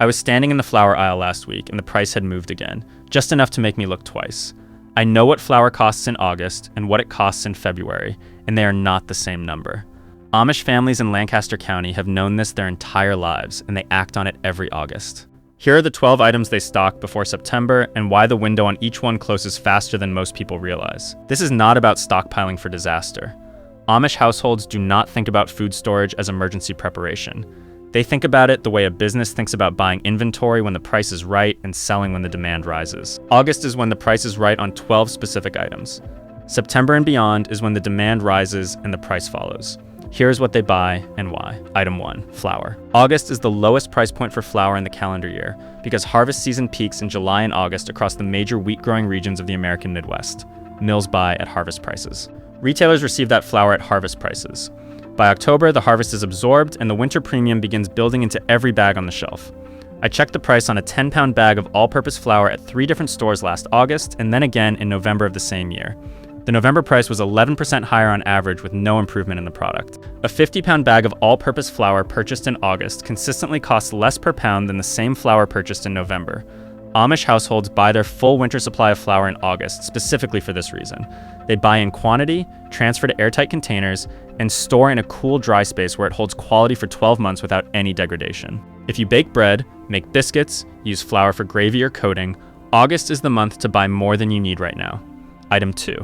I was standing in the flour aisle last week and the price had moved again, just enough to make me look twice. I know what flour costs in August and what it costs in February, and they are not the same number. Amish families in Lancaster County have known this their entire lives, and they act on it every August. Here are the 12 items they stock before September and why the window on each one closes faster than most people realize. This is not about stockpiling for disaster. Amish households do not think about food storage as emergency preparation. They think about it the way a business thinks about buying inventory when the price is right and selling when the demand rises. August is when the price is right on 12 specific items. September and beyond is when the demand rises and the price follows. Here's what they buy and why. Item 1, flour. August is the lowest price point for flour in the calendar year because harvest season peaks in July and August across the major wheat-growing regions of the American Midwest. Mills buy at harvest prices. Retailers receive that flour at harvest prices. By October, the harvest is absorbed and the winter premium begins building into every bag on the shelf. I checked the price on a 10-pound bag of all-purpose flour at 3 different stores last August and then again in November of the same year. The November price was 11% higher on average with no improvement in the product. A 50-pound bag of all-purpose flour purchased in August consistently costs less per pound than the same flour purchased in November. Amish households buy their full winter supply of flour in August specifically for this reason. They buy in quantity, transfer to airtight containers, and store in a cool, dry space where it holds quality for 12 months without any degradation. If you bake bread, make biscuits, use flour for gravy or coating, August is the month to buy more than you need right now. Item 2.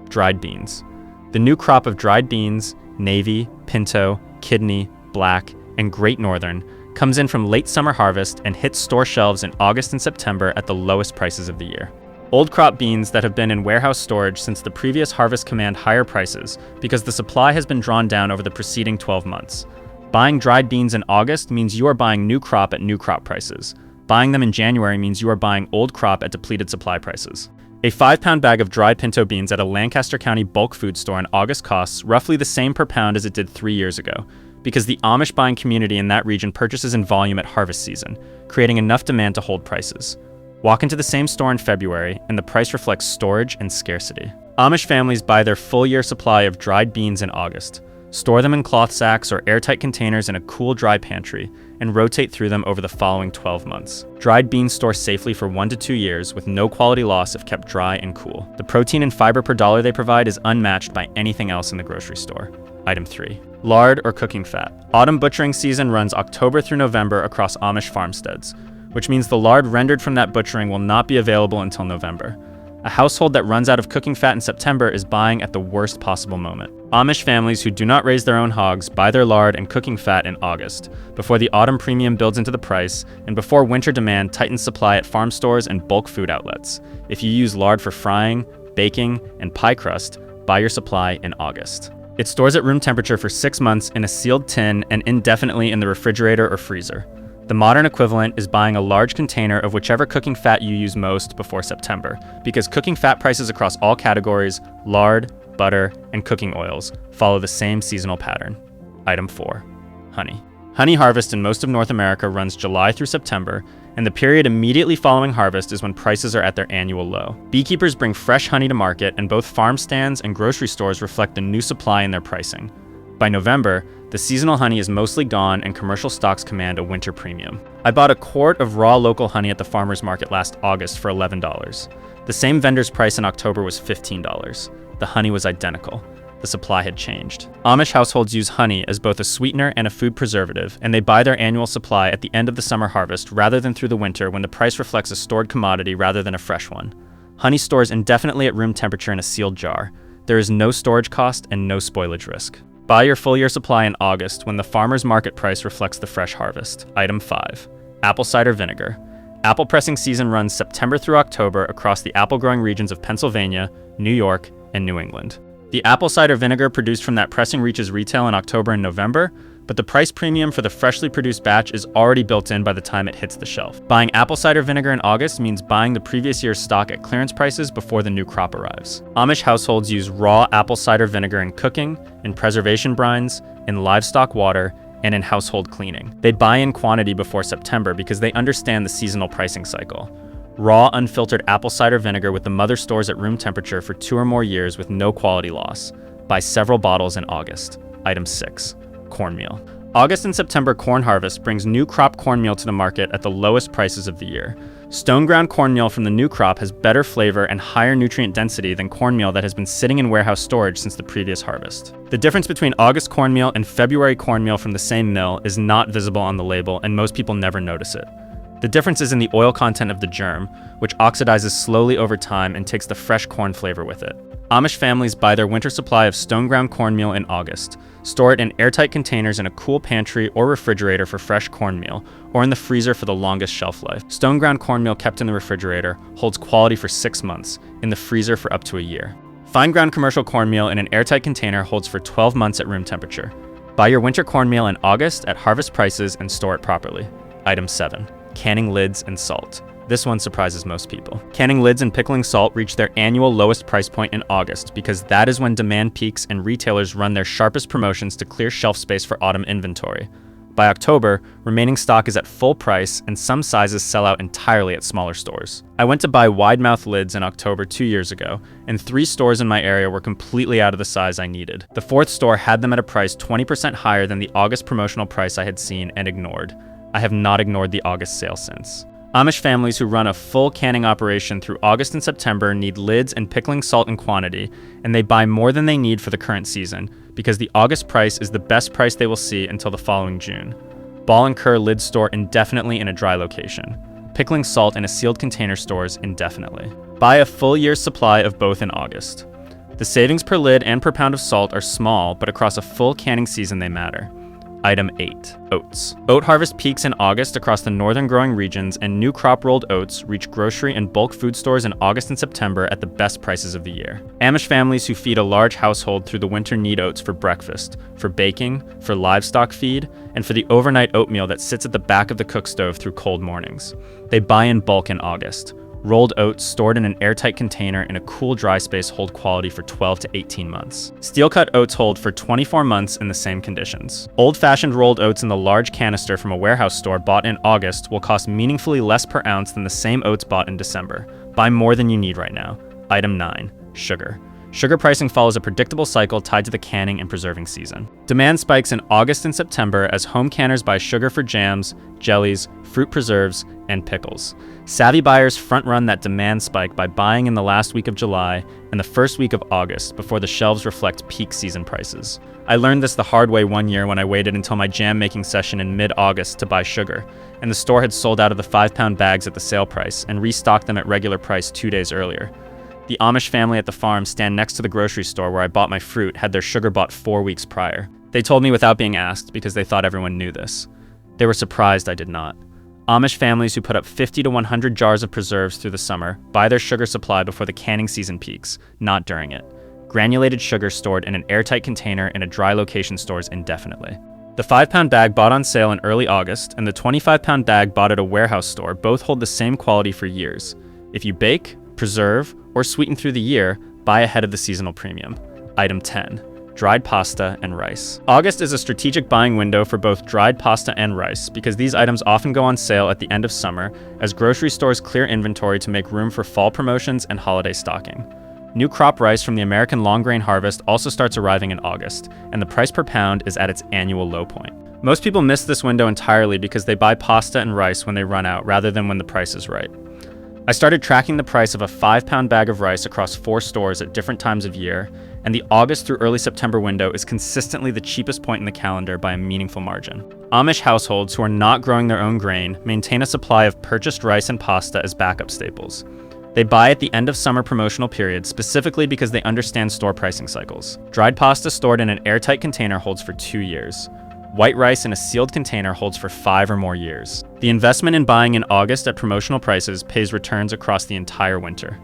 Dried beans. The new crop of dried beans, navy, pinto, kidney, black, and Great Northern, comes in from late summer harvest and hits store shelves in August and September at the lowest prices of the year. Old crop beans that have been in warehouse storage since the previous harvest command higher prices because the supply has been drawn down over the preceding 12 months. Buying dried beans in August means you are buying new crop at new crop prices. Buying them in January means you are buying old crop at depleted supply prices. A 5-pound bag of dried pinto beans at a Lancaster County bulk food store in August costs roughly the same per pound as it did 3 years ago, because the Amish buying community in that region purchases in volume at harvest season, creating enough demand to hold prices. Walk into the same store in February, and the price reflects storage and scarcity. Amish families buy their full year supply of dried beans in August, store them in cloth sacks or airtight containers in a cool, dry pantry, and rotate through them over the following 12 months. Dried beans store safely for 1 to 2 years with no quality loss if kept dry and cool. The protein and fiber per dollar they provide is unmatched by anything else in the grocery store. Item 3. Lard or cooking fat. Autumn butchering season runs October through November across Amish farmsteads, which means the lard rendered from that butchering will not be available until November. A household that runs out of cooking fat in September is buying at the worst possible moment. Amish families who do not raise their own hogs buy their lard and cooking fat in August, before the autumn premium builds into the price, and before winter demand tightens supply at farm stores and bulk food outlets. If you use lard for frying, baking, and pie crust, buy your supply in August. It stores at room temperature for 6 months in a sealed tin and indefinitely in the refrigerator or freezer. The modern equivalent is buying a large container of whichever cooking fat you use most before September, because cooking fat prices across all categories, lard, butter, and cooking oils, follow the same seasonal pattern. Item 4. Honey. Honey harvest in most of North America runs July through September, and the period immediately following harvest is when prices are at their annual low. Beekeepers bring fresh honey to market, and both farm stands and grocery stores reflect the new supply in their pricing. By November, the seasonal honey is mostly gone and commercial stocks command a winter premium. I bought a quart of raw local honey at the farmer's market last August for $11. The same vendor's price in October was $15. The honey was identical. The supply had changed. Amish households use honey as both a sweetener and a food preservative, and they buy their annual supply at the end of the summer harvest rather than through the winter when the price reflects a stored commodity rather than a fresh one. Honey stores indefinitely at room temperature in a sealed jar. There is no storage cost and no spoilage risk. Buy your full year supply in August when the farmer's market price reflects the fresh harvest. Item 5. Apple cider vinegar. Apple pressing season runs September through October across the apple growing regions of Pennsylvania, New York, and New England. The apple cider vinegar produced from that pressing reaches retail in October and November, but the price premium for the freshly produced batch is already built in by the time it hits the shelf. Buying apple cider vinegar in August means buying the previous year's stock at clearance prices before the new crop arrives. Amish households use raw apple cider vinegar in cooking, in preservation brines, in livestock water, and in household cleaning. They buy in quantity before September because they understand the seasonal pricing cycle. Raw, unfiltered apple cider vinegar with the mother stores at room temperature for 2 or more years with no quality loss. Buy several bottles in August. Item 6. Cornmeal. August and September corn harvest brings new crop cornmeal to the market at the lowest prices of the year. Stone ground cornmeal from the new crop has better flavor and higher nutrient density than cornmeal that has been sitting in warehouse storage since the previous harvest. The difference between August cornmeal and February cornmeal from the same mill is not visible on the label, and most people never notice it. The difference is in the oil content of the germ, which oxidizes slowly over time and takes the fresh corn flavor with it. Amish families buy their winter supply of stone ground cornmeal in August, store it in airtight containers in a cool pantry or refrigerator for fresh cornmeal, or in the freezer for the longest shelf life. Stone ground cornmeal kept in the refrigerator holds quality for 6 months, in the freezer for up to a year. Fine ground commercial cornmeal in an airtight container holds for 12 months at room temperature. Buy your winter cornmeal in August at harvest prices and store it properly. Item 7. Canning lids and salt. This one surprises most people. Canning lids and pickling salt reach their annual lowest price point in August because that is when demand peaks and retailers run their sharpest promotions to clear shelf space for autumn inventory. By October, remaining stock is at full price and some sizes sell out entirely at smaller stores. I went to buy wide-mouth lids in October 2 years ago, and 3 stores in my area were completely out of the size I needed. The 4th store had them at a price 20% higher than the August promotional price I had seen and ignored. I have not ignored the August sale since. Amish families who run a full canning operation through August and September need lids and pickling salt in quantity, and they buy more than they need for the current season, because the August price is the best price they will see until the following June. Ball and Cur lids store indefinitely in a dry location. Pickling salt in a sealed container stores indefinitely. Buy a full year's supply of both in August. The savings per lid and per pound of salt are small, but across a full canning season they matter. Item 8. Oats. Oat harvest peaks in August across the northern growing regions, and new crop rolled oats reach grocery and bulk food stores in August and September at the best prices of the year. Amish families who feed a large household through the winter need oats for breakfast, for baking, for livestock feed, and for the overnight oatmeal that sits at the back of the cook stove through cold mornings. They buy in bulk in August. Rolled oats stored in an airtight container in a cool dry space hold quality for 12 to 18 months. Steel-cut oats hold for 24 months in the same conditions. Old-fashioned rolled oats in the large canister from a warehouse store bought in August will cost meaningfully less per ounce than the same oats bought in December. Buy more than you need right now. Item 9. Sugar. Sugar pricing follows a predictable cycle tied to the canning and preserving season. Demand spikes in August and September as home canners buy sugar for jams, jellies, fruit preserves, and pickles. Savvy buyers front-run that demand spike by buying in the last week of July and the first week of August before the shelves reflect peak season prices. I learned this the hard way one year when I waited until my jam-making session in mid-August to buy sugar, and the store had sold out of the 5-pound bags at the sale price and restocked them at regular price 2 days earlier. The Amish family at the farm stand next to the grocery store where I bought my fruit had their sugar bought 4 weeks prior. They told me without being asked because they thought everyone knew this. They were surprised I did not. Amish families who put up 50 to 100 jars of preserves through the summer buy their sugar supply before the canning season peaks, not during it. Granulated sugar stored in an airtight container in a dry location stores indefinitely. The 5-pound bag bought on sale in early August and the 25-pound bag bought at a warehouse store both hold the same quality for years. If you bake, preserve, or sweeten through the year, buy ahead of the seasonal premium. Item 10. Dried pasta and rice. August is a strategic buying window for both dried pasta and rice because these items often go on sale at the end of summer as grocery stores clear inventory to make room for fall promotions and holiday stocking. New crop rice from the American long grain harvest also starts arriving in August, and the price per pound is at its annual low point. Most people miss this window entirely because they buy pasta and rice when they run out rather than when the price is right. I started tracking the price of a 5-pound bag of rice across 4 stores at different times of year, and the August through early September window is consistently the cheapest point in the calendar by a meaningful margin. Amish households who are not growing their own grain maintain a supply of purchased rice and pasta as backup staples. They buy at the end of summer promotional periods specifically because they understand store pricing cycles. Dried pasta stored in an airtight container holds for 2 years. White rice in a sealed container holds for 5 or more years. The investment in buying in August at promotional prices pays returns across the entire winter.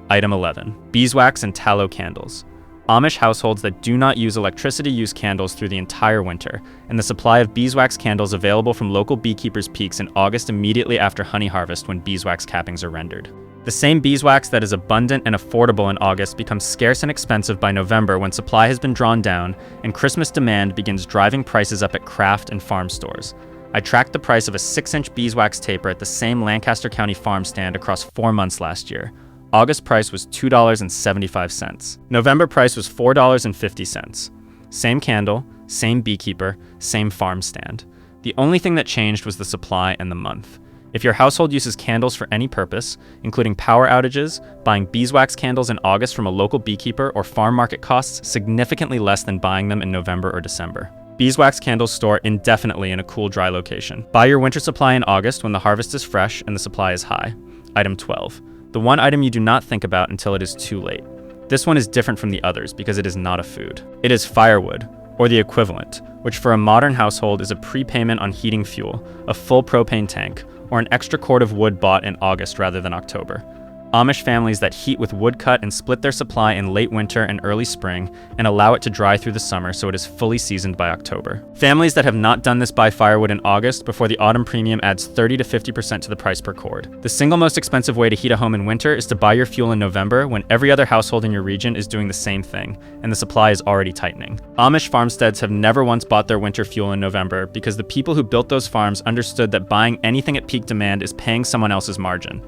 Item 11. Beeswax and tallow candles. Amish households that do not use electricity use candles through the entire winter, and the supply of beeswax candles available from local beekeepers peaks in August immediately after honey harvest when beeswax cappings are rendered. The same beeswax that is abundant and affordable in August becomes scarce and expensive by November when supply has been drawn down and Christmas demand begins driving prices up at craft and farm stores. I tracked the price of a 6-inch beeswax taper at the same Lancaster County farm stand across 4 months last year. August price was $2.75. November price was $4.50. Same candle, same beekeeper, same farm stand. The only thing that changed was the supply and the month. If your household uses candles for any purpose, including power outages, buying beeswax candles in August from a local beekeeper or farm market costs significantly less than buying them in November or December. Beeswax candles store indefinitely in a cool, dry location. Buy your winter supply in August when the harvest is fresh and the supply is high. Item 12. The one item you do not think about until it is too late. This one is different from the others because it is not a food. It is firewood, or the equivalent, which for a modern household is a prepayment on heating fuel, a full propane tank, or an extra cord of wood bought in August rather than October. Amish families that heat with woodcut and split their supply in late winter and early spring and allow it to dry through the summer so it is fully seasoned by October. Families that have not done this buy firewood in August before the autumn premium adds 30 to 50% to the price per cord. The single most expensive way to heat a home in winter is to buy your fuel in November when every other household in your region is doing the same thing, and the supply is already tightening. Amish farmsteads have never once bought their winter fuel in November because the people who built those farms understood that buying anything at peak demand is paying someone else's margin.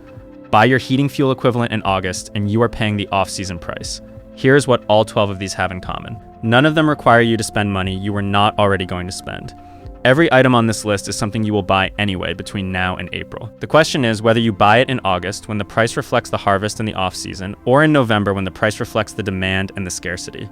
Buy your heating fuel equivalent in August, and you are paying the off-season price. Here's what all 12 of these have in common. None of them require you to spend money you were not already going to spend. Every item on this list is something you will buy anyway between now and April. The question is whether you buy it in August when the price reflects the harvest and the off-season, or in November when the price reflects the demand and the scarcity.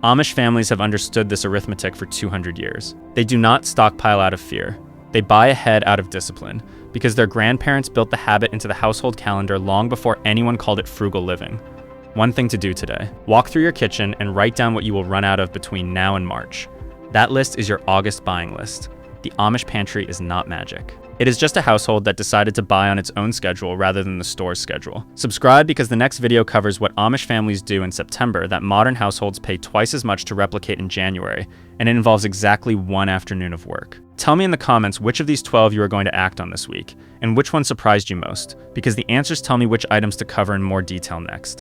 Amish families have understood this arithmetic for 200 years. They do not stockpile out of fear. They buy ahead out of discipline, because their grandparents built the habit into the household calendar long before anyone called it frugal living. One thing to do today: walk through your kitchen and write down what you will run out of between now and March. That list is your August buying list. The Amish Pantry is not magic. It is just a household that decided to buy on its own schedule rather than the store's schedule. Subscribe because the next video covers what Amish families do in September that modern households pay twice as much to replicate in January, and it involves exactly one afternoon of work. Tell me in the comments which of these 12 you are going to act on this week, and which one surprised you most, because the answers tell me which items to cover in more detail next.